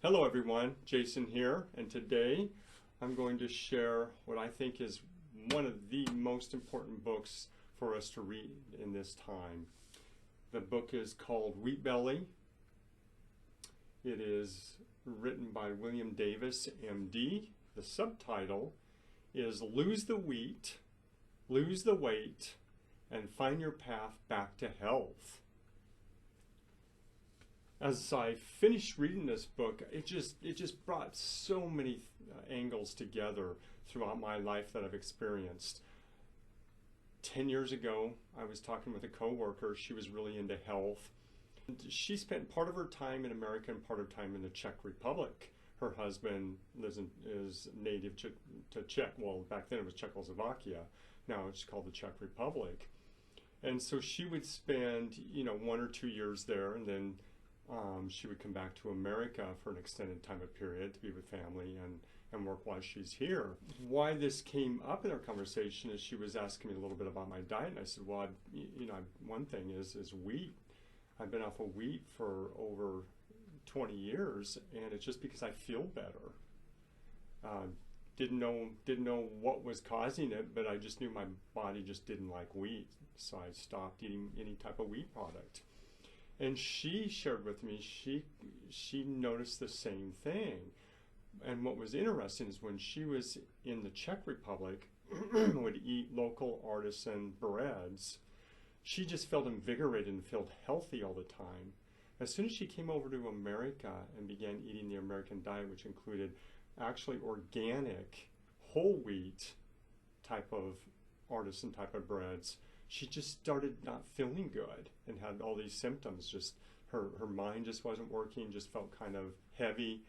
Hello everyone, Jason here, and today I'm going to share what I think is one of the most important books for us to read in this time. The book is called Wheat Belly. It is written by William Davis, MD. The subtitle is Lose the Wheat, Lose the Weight, and Find Your Path Back to Health. As I finished reading this book, it just brought so many angles together throughout my life that I've experienced. 10 years ago, I was talking with a coworker. She was really into health. She spent part of her time in America and part of her time in the Czech Republic. Her husband is native to Czech. Well, back then it was Czechoslovakia. Now it's called the Czech Republic. And so she would spend, 1 or 2 years there, and then she would come back to America for an extended time period to be with family and work while she's here. Why this came up in our conversation is she was asking me a little bit about my diet, and I said, well, one thing is wheat. I've been off of wheat for over 20 years, and it's just because I feel better. Didn't know what was causing it, but I just knew my body just didn't like wheat, so I stopped eating any type of wheat product. And she shared with me she noticed the same thing. And what was interesting is when she was in the Czech Republic, would eat local artisan breads, she just felt invigorated and felt healthy all the time. As soon as she came over to America and began eating the American diet, which included actually organic, whole wheat type of artisan type of breads, she just started not feeling good and had all these symptoms. Just her mind just wasn't working, just felt kind of heavy,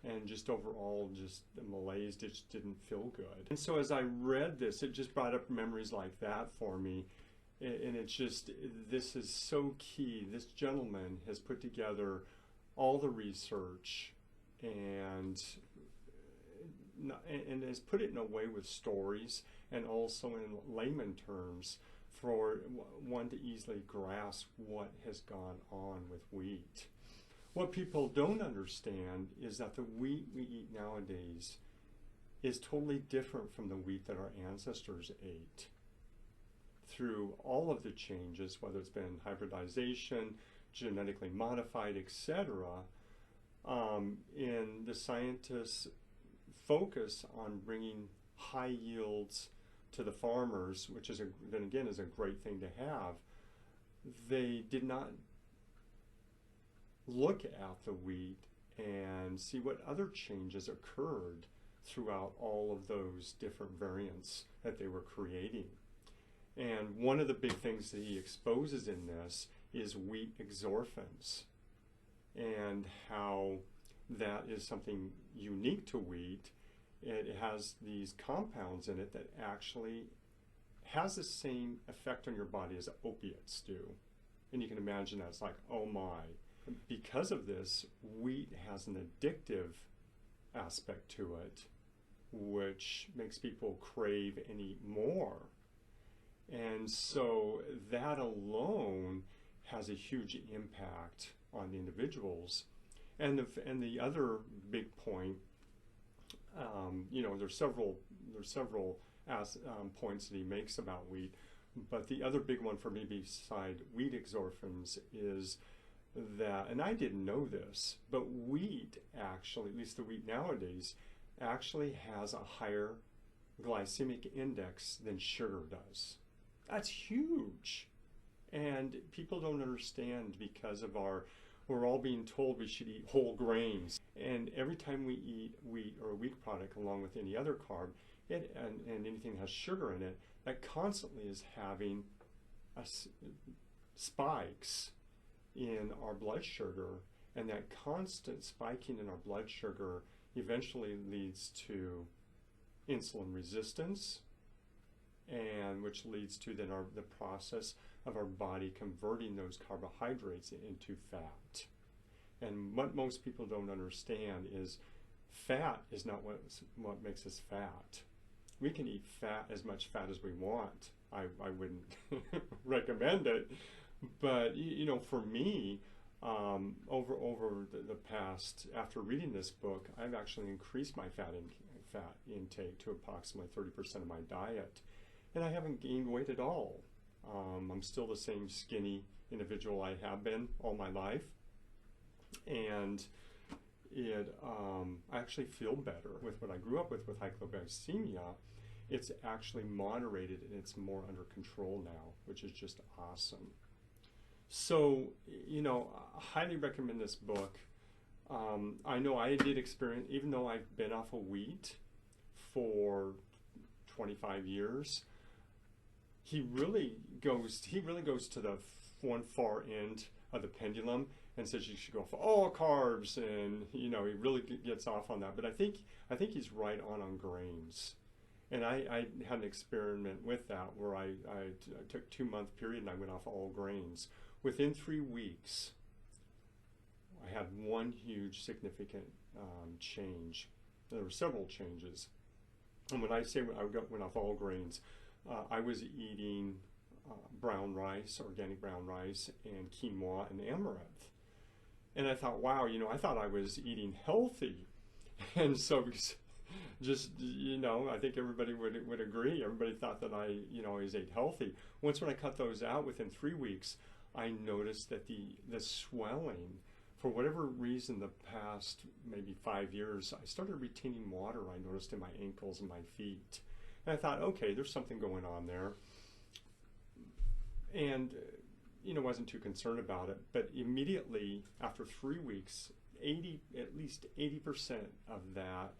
and just overall just the malaise just didn't feel good. And so as I read this, it just brought up memories like that for me. And it's just, this is so key. This gentleman has put together all the research and has put it in a way with stories and also in layman terms for one to easily grasp what has gone on with wheat. What people don't understand is that the wheat we eat nowadays is totally different from the wheat that our ancestors ate. Through all of the changes, whether it's been hybridization, genetically modified, etc., and the scientists focus on bringing high yields to the farmers, which is then again is a great thing to have. They did not look at the wheat and see what other changes occurred throughout all of those different variants that they were creating. And one of the big things that he exposes in this is wheat exorphins and how that is something unique to wheat. It has these compounds in it that actually has the same effect on your body as opiates do. And you can imagine that's like, oh my. Because of this, wheat has an addictive aspect to it, which makes people crave and eat more. And so that alone has a huge impact on the individuals. And the other big point, there's several points that he makes about wheat, but the other big one for me beside wheat exorphins is that, and I didn't know this, but wheat actually, at least the wheat nowadays, actually has a higher glycemic index than sugar does. That's huge. And people don't understand because of we're all being told we should eat whole grains. And every time we eat wheat or a wheat product along with any other carb, and anything that has sugar in it, that constantly is having spikes in our blood sugar, and that constant spiking in our blood sugar eventually leads to insulin resistance, and which leads to then the process of our body converting those carbohydrates into fat. And what most people don't understand is fat is not what makes us fat. We can eat as much fat as we want. I wouldn't recommend it, but for me, Over the past, after reading this book, I've actually increased my fat intake to approximately 30% of my diet, and I haven't gained weight at all. I'm still the same skinny individual I have been all my life, and I actually feel better with what I grew up with hypoglycemia. It's actually moderated and it's more under control now, which is just awesome. So, I highly recommend this book. I know I did experience, even though I've been off of wheat for 25 years, he really goes to the one far end of the pendulum and says you should go for all carbs, and he really gets off on that. But I think he's right on grains. And I had an experiment with that where I took a 2-month period and I went off all grains. Within 3 weeks, I had one huge significant change. There were several changes. And when I say I went off all grains, I was eating brown rice, organic brown rice, and quinoa and amaranth. And I thought, wow, I thought I was eating healthy. And so just, I think everybody would agree. Everybody thought that I always ate healthy. Once when I cut those out within 3 weeks, I noticed that the swelling, for whatever reason, the past maybe 5 years, I started retaining water, I noticed, in my ankles and my feet. And I thought, okay, there's something going on there. And, wasn't too concerned about it. But immediately after 3 weeks, at least 80% of that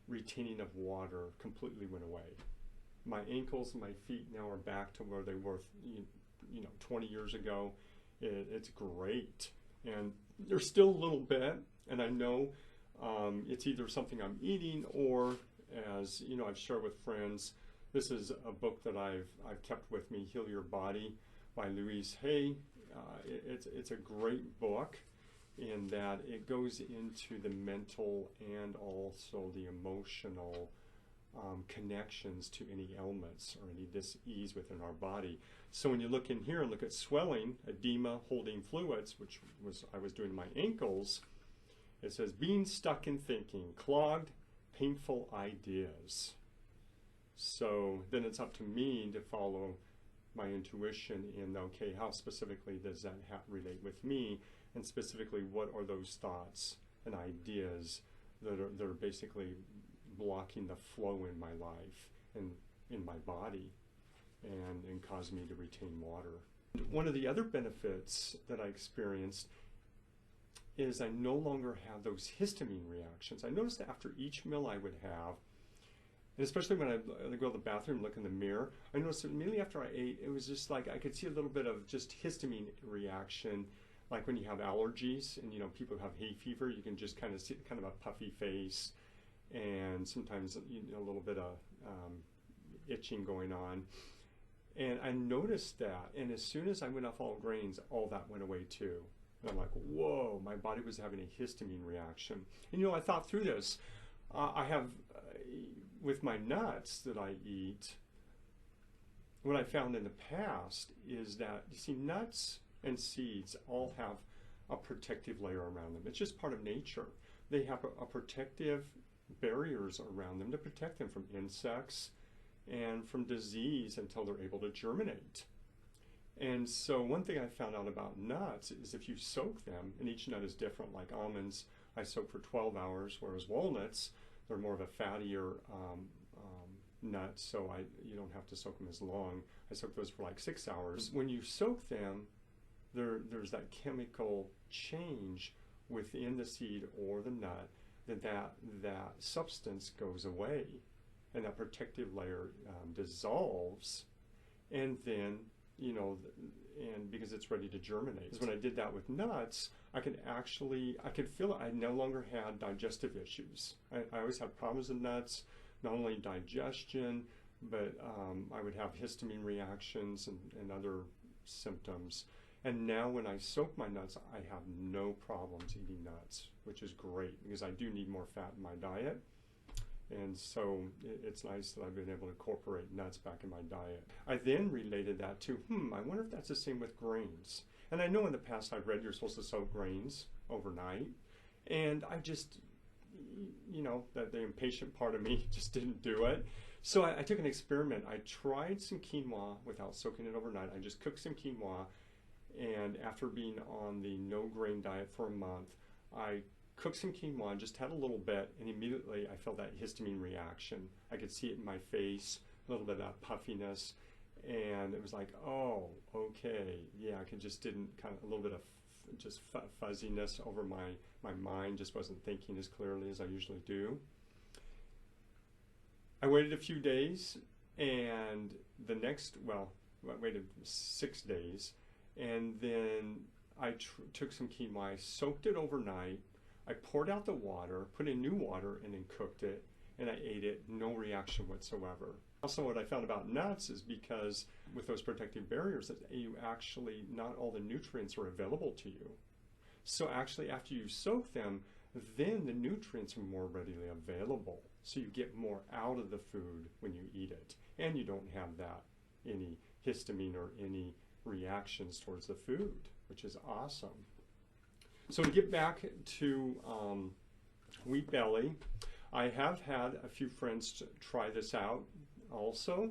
retaining of water completely went away. My ankles and my feet now are back to where they were 20 years ago. It's great. And there's still a little bit, and I know it's either something I'm eating or, as I've shared with friends, this is a book that I've kept with me, Heal Your Body by Louise Hay. It's a great book in that it goes into the mental and also the emotional connections to any ailments or any dis-ease within our body. So when you look in here and look at swelling, edema, holding fluids, which I was doing in my ankles, it says being stuck in thinking, clogged, painful ideas. So then it's up to me to follow my intuition in, okay, how specifically does that relate with me? And specifically, what are those thoughts and ideas that are basically blocking the flow in my life and in my body and causing me to retain water? One of the other benefits that I experienced is I no longer have those histamine reactions. I noticed that after each meal I would have, and especially when I go to the bathroom and look in the mirror, I noticed that immediately after I ate, it was just like I could see a little bit of just histamine reaction. Like when you have allergies and people who have hay fever, you can just kind of see kind of a puffy face and sometimes a little bit of itching going on. And I noticed that, and as soon as I went off all grains, all that went away too. And I'm like, whoa, my body was having a histamine reaction. And I thought through this. I have, with my nuts that I eat, what I found in the past is that, you see, nuts and seeds all have a protective layer around them. It's just part of nature. They have a protective barriers around them to protect them from insects and from disease until they're able to germinate. And so one thing I found out about nuts is if you soak them, and each nut is different, like almonds I soak for 12 hours, whereas walnuts, they're more of a fattier nut, so you don't have to soak them as long. I soak those for like 6 hours. When you soak them, there's that chemical change within the seed or the nut that substance goes away, and that protective layer dissolves, and then and because it's ready to germinate. When I did that with nuts, I could feel it. I no longer had digestive issues. I always had problems with nuts, not only digestion, but I would have histamine reactions and other symptoms. And now when I soak my nuts, I have no problems eating nuts, which is great because I do need more fat in my diet. And so it's nice that I've been able to incorporate nuts back in my diet. I then related that to, I wonder if that's the same with grains. And I know in the past I've read you're supposed to soak grains overnight, and I just, the impatient part of me just didn't do it. So I took an experiment. I tried some quinoa without soaking it overnight. I just cooked some quinoa, and after being on the no grain diet for a month, I cooked some quinoa and just had a little bit, and immediately I felt that histamine reaction. I could see it in my face, a little bit of that puffiness, and it was like, oh, okay, yeah, I just didn't, kind of a little bit of just fuzziness over my mind, just wasn't thinking as clearly as I usually do. I waited a few days, and the next, I waited 6 days, and then I took some quinoa, I soaked it overnight, I poured out the water, put in new water, and then cooked it, and I ate it, no reaction whatsoever. Also, what I found about nuts is because with those protective barriers, that you actually, not all the nutrients are available to you. So actually, after you soak them, then the nutrients are more readily available. So you get more out of the food when you eat it. And you don't have any histamine or any reactions towards the food, which is awesome. So to get back to Wheat Belly, I have had a few friends try this out also.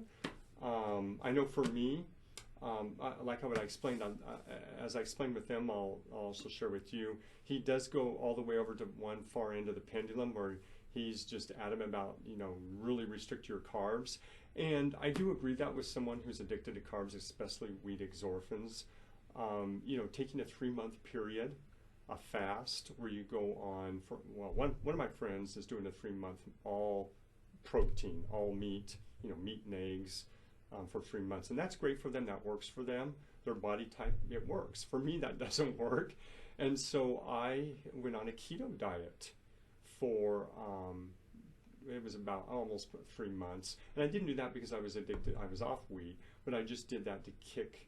I know for me, like what I explained, as I explained with them, I'll also share with you, he does go all the way over to one far end of the pendulum where he's just adamant about, really restrict your carbs. And I do agree that with someone who's addicted to carbs, especially wheat exorphins, taking a 3-month period, a fast where you go on for, one of my friends is doing a 3-month all protein, all meat, meat and eggs for 3 months. And that's great for them. That works for them. Their body type, it works. For me, that doesn't work. And so I went on a keto diet for, it was about almost 3 months. And I didn't do that because I was addicted. I was off wheat, but I just did that to kick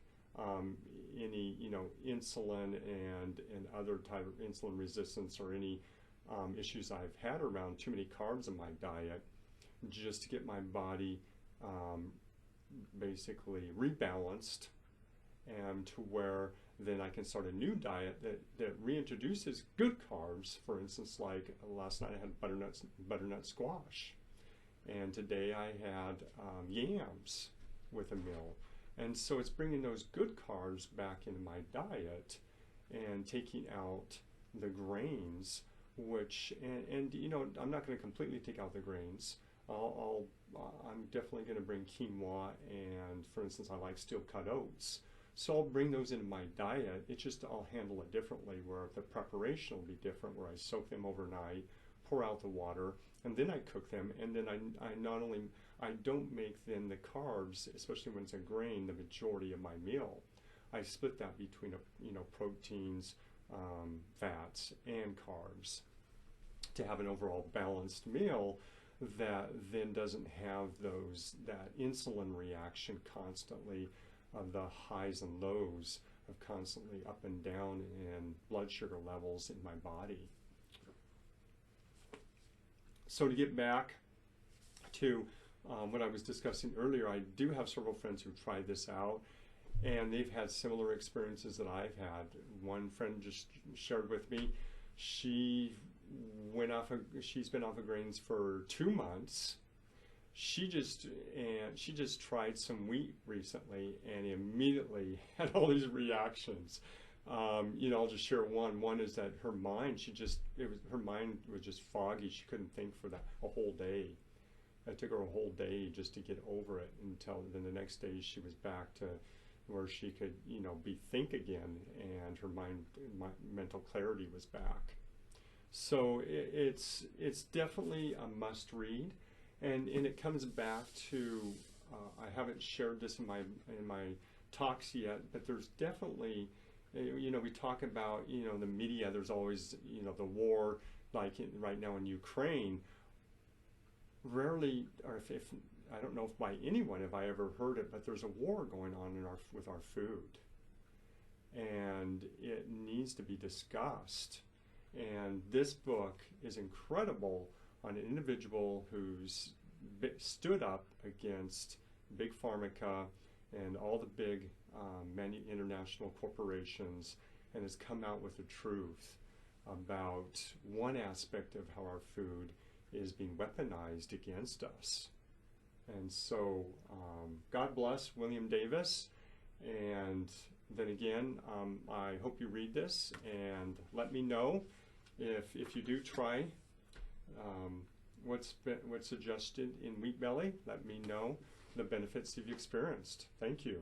any, insulin and other type of insulin resistance or any issues I've had around too many carbs in my diet, just to get my body basically rebalanced, and to where then I can start a new diet that reintroduces good carbs. For instance, like last night I had butternut squash, and today I had yams with a meal. And so it's bringing those good carbs back into my diet and taking out the grains, which, and I'm not going to completely take out the grains. I'm definitely going to bring quinoa, and for instance, I like steel cut oats. So I'll bring those into my diet. It's just I'll handle it differently, where the preparation will be different, where I soak them overnight, pour out the water, and then I cook them. And then I don't make then the carbs, especially when it's a grain, the majority of my meal. I split that between proteins, fats, and carbs to have an overall balanced meal that then doesn't have that insulin reaction constantly of the highs and lows of constantly up and down in blood sugar levels in my body. So to get back to what I was discussing earlier, I do have several friends who've tried this out, and they've had similar experiences that I've had. One friend just shared with me, she's been off of grains for 2 months. She just tried some wheat recently and immediately had all these reactions. I'll just share one. One is that her mind, her mind was just foggy. She couldn't think for a whole day. It took her a whole day just to get over it, until then the next day she was back to where she could, think again, and her mental clarity was back. So it's definitely a must read, and it comes back to I haven't shared this in my talks yet, but there's definitely, we talk about, the media, there's always, the war, like right now in Ukraine. Rarely, or if I don't know if by anyone have I ever heard it, but there's a war going on with our food, and it needs to be discussed. And this book is incredible on an individual who's stood up against Big Pharmaca and all the big many international corporations, and has come out with the truth about one aspect of how our food is being weaponized against us. And so God bless William Davis. And then again, I hope you read this and let me know if you do try what's suggested in Wheat Belly. Let me know the benefits you've experienced. Thank you.